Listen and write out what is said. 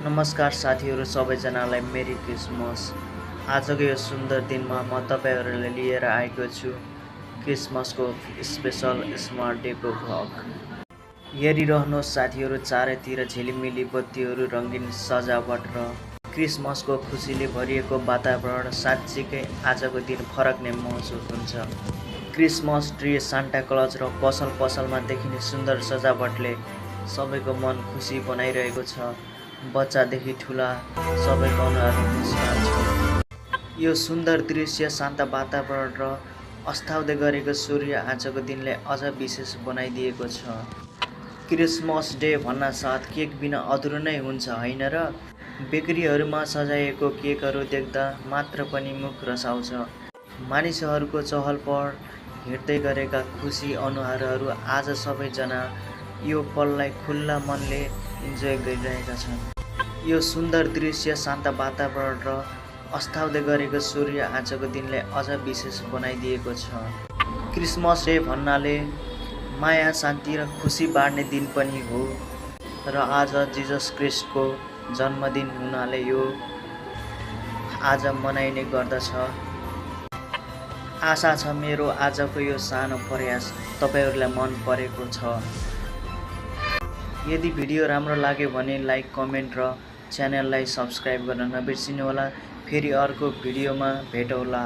नमस्कार साथीहरू सबैजनालाई मेरी क्रिसमस। आजको यो सुन्दर दिनमा म तपाईहरुलाई लिएर आएको छु क्रिसमसको स्पेशल स्मार्ट डेको भ्लग। हेरिरहनुहोस् साथीहरू, चारैतिर झिलिमिली बत्तीहरू, रंगीन सजावट र क्रिसमसको खुसीले भरिएको वातावरण। साँच्चीकै आजको दिन फरक नै महसुस हुन्छ। क्रिसमस ट्री, सान्टा क्लज र पसलमा देखिने सुन्दर सजावटले सबैको मन खुसी बनाइरहेको छ। बच्चादेखि ठुला सबैको अनुहार मुस्कान छ। यो सुन्दर दृश्य, शान्त वातावरण र अस्ताउँदै गरेको सूर्य आजको दिनलाई अझ विशेष बनाइदिएको छ। क्रिसमस डे भन्नासाथ केक बिना अधुरो नै हुन्छ, हैन र? बेकरीहरूमा सजाइएको केकहरू देख्दा मात्र पनि मुख रसाउँछ। मानिसहरूको चहलपहल हेर्दै गरेका खुसी अनुहारहरू। आज सबैजना यो पललाई खुल्ला मनले इन्जोय गरिरहेका छन्। यो सुन्दर दृश्य, शान्त वातावरण र अस्ताउँदै गरेको सूर्य आजको दिनलाई अझ विशेष बनाइदिएको छ। क्रिसमस डे भन्नाले माया, शान्ति र खुसी बाँड्ने दिन पनि हो र आज जिजस क्रिस्टको जन्मदिन हुनाले यो आज मनाइने गर्दछ। आशा छ मेरो आजको यो सानो प्रयास तपाईहरुलाई मन परेको छ। यदि भिडियो राम्रो लाग्यो भने लाइक, कमेन्ट र च्यानललाई सब्स्क्राइब गर्न नबिर्सिनुहोला। फेरि अर्को भिडियोमा भेटौँला।